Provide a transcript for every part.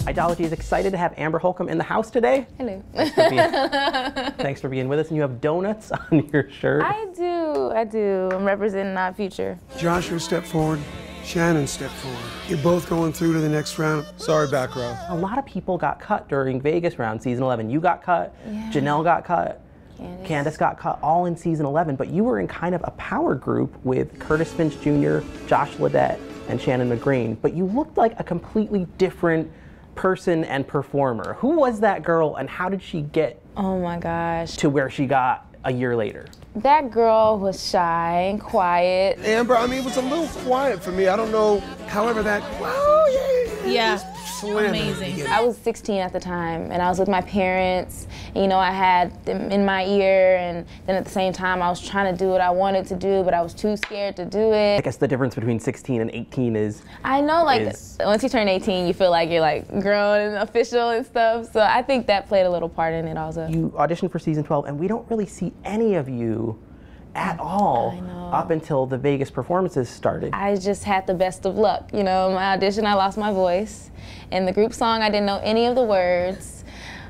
Idology is excited to have Amber Holcomb in the house today. Hello. Thanks for being with us. And you have donuts on your shirt. I do. I'm representing our future. Joshua stepped forward. Shannon stepped forward. You're both going through to the next round. Sorry, back row. A lot of people got cut during Vegas round, season 11. You got cut, yeah. Janelle got cut, Candace got cut, all in season 11, but you were in kind of a power group with Curtis Finch Jr., Josh Ledette, and Shannon McGreen, but you looked like a completely different person and performer. Who was that girl and how did she get oh my gosh to where she got a year later? That girl was shy and quiet. Amber, I mean, it was a little quiet for me. I don't know, however that, yeah. Amazing. I was 16 at the time, and I was with my parents. And, you know, I had them in my ear, and then at the same time, I was trying to do what I wanted to do, but I was too scared to do it. I guess the difference between 16 and 18 is... I know, like, once you turn 18, you feel like you're, like, grown and official and stuff, so I think that played a little part in it also. You auditioned for season 12, and we don't really see any of you at all up until the Vegas performances started. I just had the best of luck. You know, my audition, I lost my voice. And the group song, I didn't know any of the words.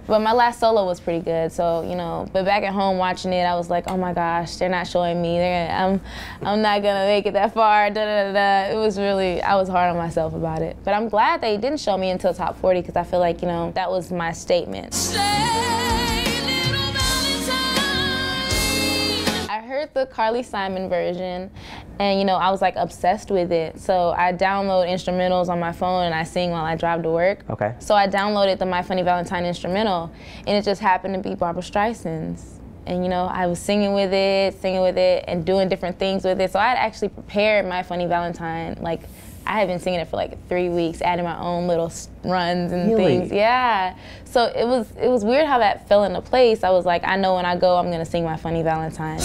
But my last solo was pretty good, so, you know, but back at home watching it, I was like, oh my gosh, they're not showing me. I'm not gonna make it that far, It was really, I was hard on myself about it. But I'm glad they didn't show me until top 40, because I feel like, you know, that was my statement. I heard the Carly Simon version, and you know, I was like obsessed with it. So I download instrumentals on my phone and I sing while I drive to work. Okay. So I downloaded the My Funny Valentine instrumental, and it just happened to be Barbra Streisand's. And you know, I was singing with it, and doing different things with it. So I had actually prepared My Funny Valentine. Like, I had been singing it for like 3 weeks, adding my own little runs and things. Yeah. So it was weird how that fell into place. I was like, I know when I go, I'm gonna sing My Funny Valentine.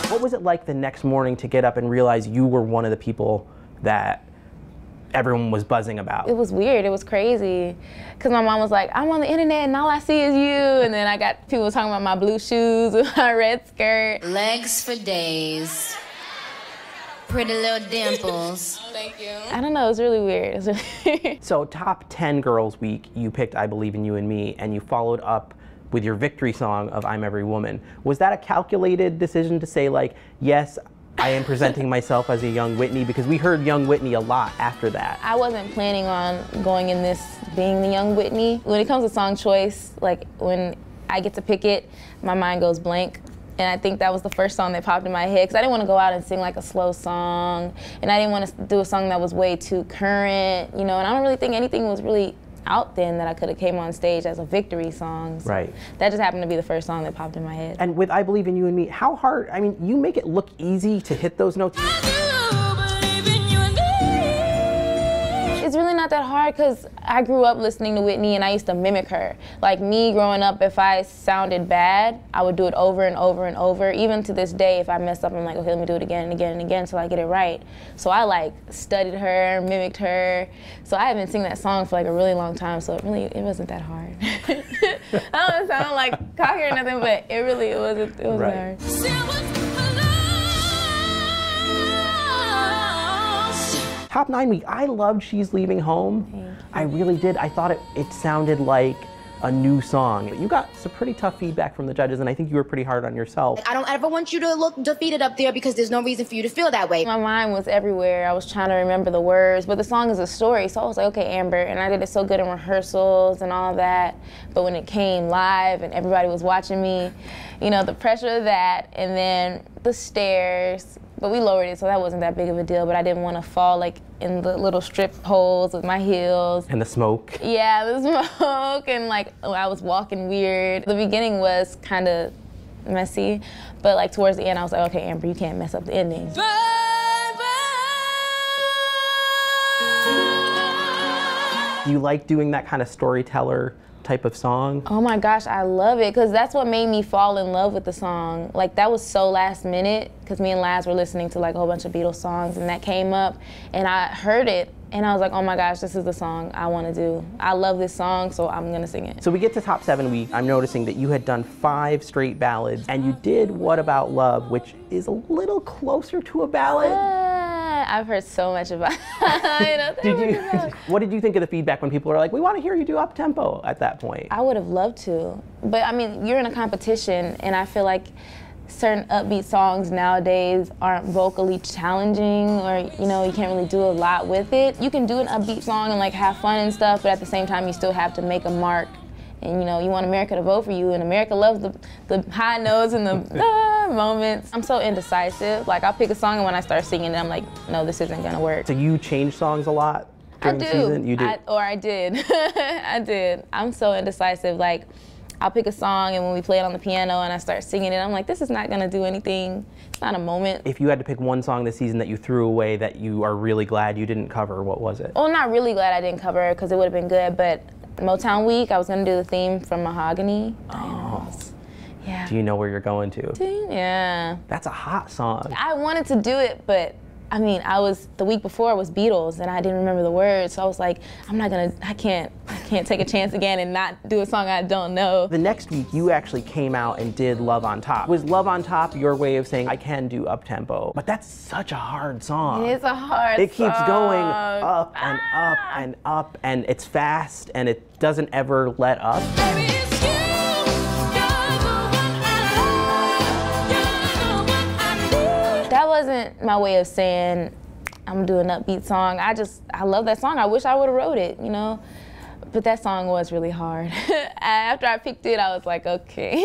What was it like the next morning to get up and realize you were one of the people that everyone was buzzing about? It was weird, it was crazy. Because my mom was like, I'm on the internet and all I see is you. And then I got people talking about my blue shoes with my red skirt. Legs for days. Pretty little dimples. Thank you. I don't know, it was really weird. So top 10 Girls Week, you picked I Believe in You and Me, and you followed up with your victory song of I'm Every Woman. Was that a calculated decision to say, like, yes, I am presenting myself as a young Whitney? Because we heard young Whitney a lot after that. I wasn't planning on going in this being the young Whitney. When it comes to song choice, like when I get to pick it, my mind goes blank. And I think that was the first song that popped in my head, because I didn't want to go out and sing like a slow song, and I didn't want to do a song that was way too current, you know, and I don't really think anything was really out then that I could have came on stage as a victory song. So right. That just happened to be the first song that popped in my head. And with I Believe in You and Me, how hard, I mean, you make it look easy to hit those notes. It's really not that hard, because I grew up listening to Whitney and I used to mimic her. Like me growing up, if I sounded bad, I would do it over and over and over. Even to this day, if I mess up, I'm like, okay, let me do it again and again and again until I get it right. So I like studied her, mimicked her. So I have been singing that song for like a really long time, so it wasn't that hard. I don't sound like cocky or nothing, but it wasn't right. hard. Top 9 week, I loved She's Leaving Home. I really did. I thought it sounded like a new song. You got some pretty tough feedback from the judges, and I think you were pretty hard on yourself. I don't ever want you to look defeated up there, because there's no reason for you to feel that way. My mind was everywhere. I was trying to remember the words, but the song is a story, so I was like, okay, Amber, and I did it so good in rehearsals and all that, but when it came live and everybody was watching me, you know, the pressure of that, and then the stares, but we lowered it, so that wasn't that big of a deal, but I didn't want to fall like in the little strip holes with my heels. And the smoke. Yeah, the smoke, and like I was walking weird. The beginning was kind of messy, but like towards the end I was like, okay, Amber, you can't mess up the ending. Do you like doing that kind of storyteller type of song? Oh my gosh, I love it, because that's what made me fall in love with the song. Like, that was so last minute, because me and Laz were listening to like a whole bunch of Beatles songs, and that came up, and I heard it, and I was like, oh my gosh, this is the song I want to do. I love this song, so I'm gonna sing it. So we get to top 7 week. I'm noticing that you had done 5 straight ballads, and you did What About Love, which is a little closer to a ballad. I've heard so much about it. What did you think of the feedback when people were like, we want to hear you do up-tempo at that point? I would have loved to. But I mean, you're in a competition, and I feel like certain upbeat songs nowadays aren't vocally challenging, or you can't really do a lot with it. You can do an upbeat song and like have fun and stuff, but at the same time you still have to make a mark. And you want America to vote for you, and America loves the high notes and the moments. I'm so indecisive. Like, I'll pick a song, and when I start singing it, I'm like, no, this isn't gonna work. So you change songs a lot during the season? You do? I did. I did. I'm so indecisive. Like, I'll pick a song, and when we play it on the piano and I start singing it, I'm like, this is not gonna do anything. It's not a moment. If you had to pick one song this season that you threw away that you are really glad you didn't cover, what was it? Well, I'm not really glad I didn't cover it, because it would have been good, but Motown Week, I was gonna do the theme from Mahogany. Oh. Yeah. Do you know where you're going to? Yeah. That's a hot song. I wanted to do it, but I mean, the week before was Beatles, and I didn't remember the words, so I was like, I can't take a chance again and not do a song I don't know. The next week, you actually came out and did Love on Top. Was Love on Top your way of saying, I can do up-tempo? But that's such a hard song. It is a hard song. It keeps going up and up and up, and it's fast, and it doesn't ever let up. That wasn't my way of saying I'm doing an upbeat song. I love that song. I wish I would have wrote it, But that song was really hard. After I picked it, I was like, okay,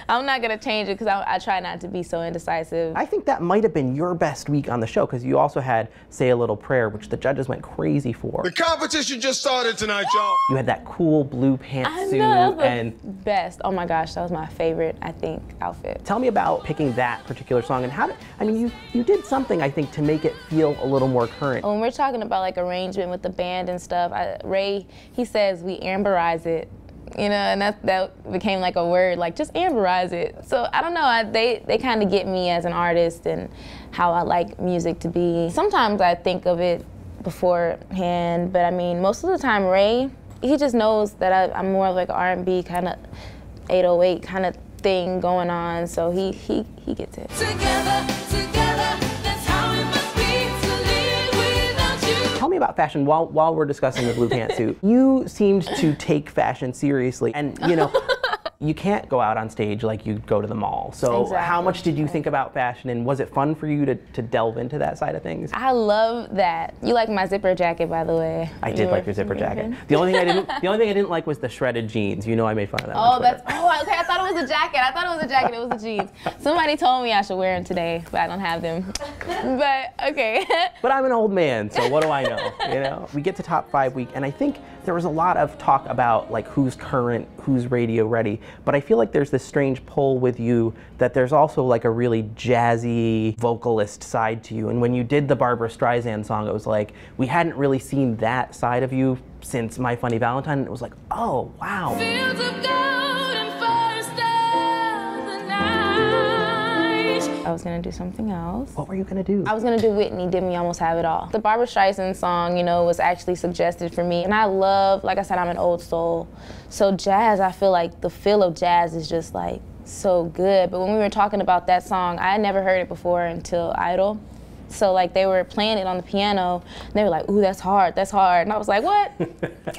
I'm not gonna change it, because I try not to be so indecisive. I think that might have been your best week on the show, because you also had Say a Little Prayer, which the judges went crazy for. The competition just started tonight, y'all. You had that cool blue pantsuit. That was the best. Oh my gosh, that was my favorite, I think, outfit. Tell me about picking that particular song, and you did something, I think, to make it feel a little more current. When we're talking about like arrangement with the band and stuff, Ray, he says we amberize it, and that became like a word, like just amberize it. So I don't know, they kind of get me as an artist and how I like music to be. Sometimes I think of it beforehand, but I mean, most of the time Ray, he just knows that I'm more of like an R&B kind of 808 kind of thing going on, so he gets it. Together, that's how it must be to live without you. Tell me about fashion while we're discussing the blue pantsuit. You seemed to take fashion seriously, and you can't go out on stage like you go to the mall. So exactly. How much did you think about fashion, and was it fun for you to delve into that side of things? I love that. You like my zipper jacket, by the way. I did like your zipper jacket. The only thing I didn't like was the shredded jeans. I made fun of that. Okay. I thought it was a jacket. It was the jeans. Somebody told me I should wear them today, but I don't have them. But okay. But I'm an old man, so what do I know? We get to top 5 week, and I think there was a lot of talk about like who's current, who's radio ready, but I feel like there's this strange pull with you that there's also like a really jazzy vocalist side to you. And when you did the Barbra Streisand song, it was like we hadn't really seen that side of you since My Funny Valentine, and it was like, oh wow. Fields of gold and forest of the night. I was gonna do something else. What were you gonna do? I was gonna do Whitney, Did Me Almost Have It All. The Barbra Streisand song, was actually suggested for me. And I love, like I said, I'm an old soul. So jazz, I feel like the feel of jazz is just like so good. But when we were talking about that song, I had never heard it before until Idol. So like they were playing it on the piano, and they were like, ooh, that's hard. And I was like, what?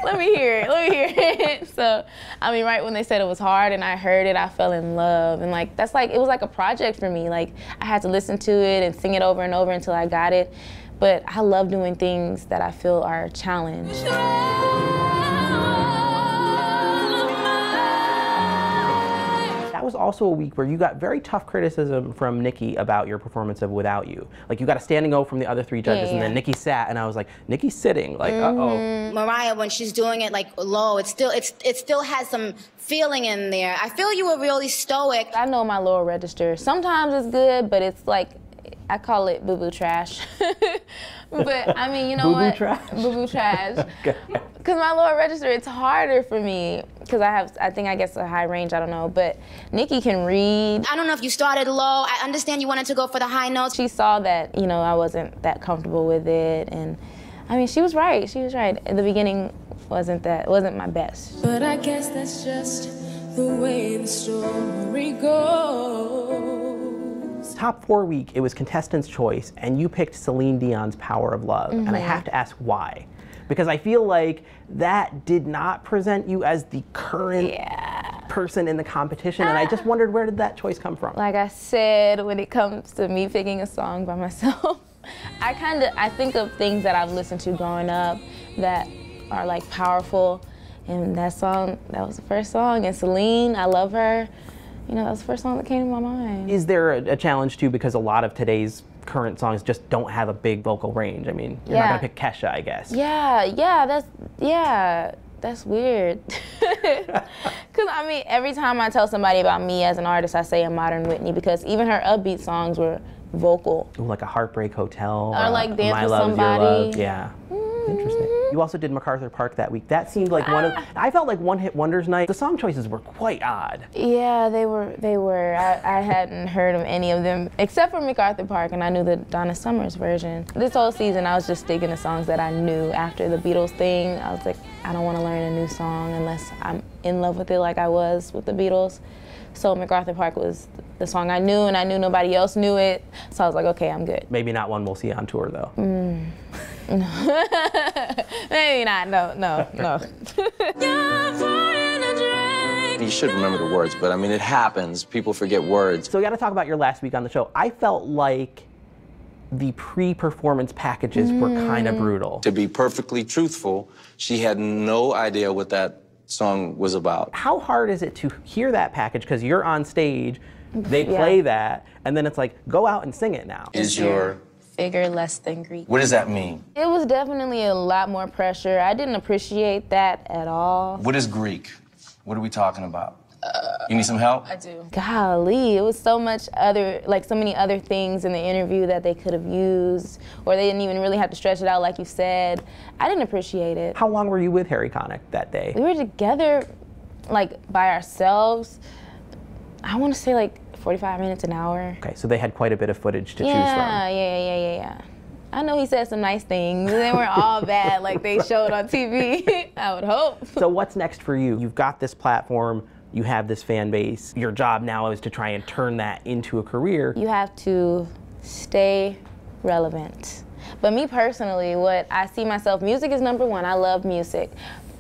Let me hear it. So, I mean, right when they said it was hard and I heard it, I fell in love. And like, it was like a project for me. Like I had to listen to it and sing it over and over until I got it. But I love doing things that I feel are a challenge. That was also a week where you got very tough criticism from Nikki about your performance of Without You. Like you got a standing O from the other 3 judges, and then Nikki sat, and I was like, Nikki's sitting, like, uh-oh. Mariah, when she's doing it like low, it still has some feeling in there. I feel you were really stoic. I know my lower register. Sometimes it's good, but it's like, I call it boo-boo trash. But I mean, you know what? Boo-boo trash. Okay. Because my lower register, it's harder for me because I think I guess a high range, I don't know. But Nikki can read. I don't know if you started low. I understand you wanted to go for the high notes. She saw that, I wasn't that comfortable with it. And I mean, she was right. At the beginning, wasn't my best. But I guess that's just the way the story goes. top 4 week, it was contestant's choice, and you picked Celine Dion's Power of Love. And I have to ask why. Because I feel like that did not present you as the current person in the competition, and I just wondered, where did that choice come from? Like I said, when it comes to me picking a song by myself, I think of things that I've listened to growing up that are like powerful, and that song, that was the first song, and Celine, I love her. You know, that was the first song that came to my mind. Is there a challenge too, because a lot of today's current songs just don't have a big vocal range? I mean, you're not gonna pick Kesha, I guess. That's weird. Cause I mean, every time I tell somebody about me as an artist, I say a modern Whitney, because even her upbeat songs were vocal. Ooh, like a Heartbreak Hotel. Or like Dance My with Love, Somebody. Your Love. Yeah. Interesting. You also did MacArthur Park that week. That seemed like I felt like One Hit Wonders night. The song choices were quite odd. Yeah, they were. I hadn't heard of any of them except for MacArthur Park, and I knew the Donna Summers version. This whole season, I was just sticking to songs that I knew. After the Beatles thing, I was like, I don't want to learn a new song unless I'm in love with it like I was with the Beatles. So MacArthur Park was the song I knew, and I knew nobody else knew it. So I was like, okay, I'm good. Maybe not one we'll see on tour, though. Maybe not, no. You should remember the words, but I mean, it happens. People forget words. So we got to talk about your last week on the show. I felt like the pre-performance packages were kind of brutal. To be perfectly truthful, she had no idea what that song was about. How hard is it to hear that package, because you're on stage, they play that, and then it's like, go out and sing it now. Is your figure less than Greek? What does that mean? It was definitely a lot more pressure. I didn't appreciate that at all. What is Greek? What are we talking about? You need some help? I do. Golly, it was so many other things in the interview that they could have used, or they didn't even really have to stretch it out like you said. I didn't appreciate it. How long were you with Harry Connick that day? We were together, like, by ourselves, I want to say like 45 minutes, an hour. Okay, so they had quite a bit of footage to choose from. Yeah. I know he said some nice things. They weren't all bad like they showed on TV, I would hope. So what's next for you? You've got this platform, you have this fan base. Your job now is to try and turn that into a career. You have to stay relevant. But me personally, what I see myself, music is number one. I love music.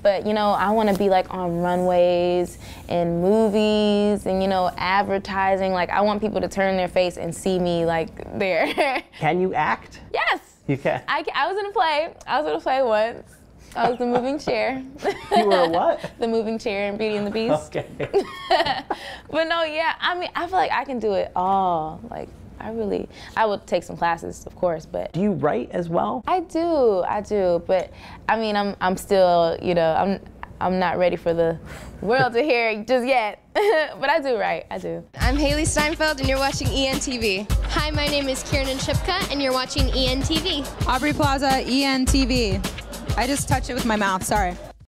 But, you know, I want to be, like, on runways and movies and, you know, advertising. Like, I want people to turn their face and see me, like, there. Can you act? Yes. You can? I was in a play. I was in a play once. I was the moving chair. You were a what? The moving chair in Beauty and the Beast. Okay. But no, yeah, I mean, I feel like I can do it all. Like, I would take some classes, of course, but. Do you write as well? I do, but I mean, I'm still, you know, I'm not ready for the world to hear it just yet, but I do write, I do. I'm Haley Steinfeld, and you're watching ENTV. Hi, my name is Kiernan Shipka, and you're watching ENTV. Aubrey Plaza, ENTV. I just touched it with my mouth, sorry.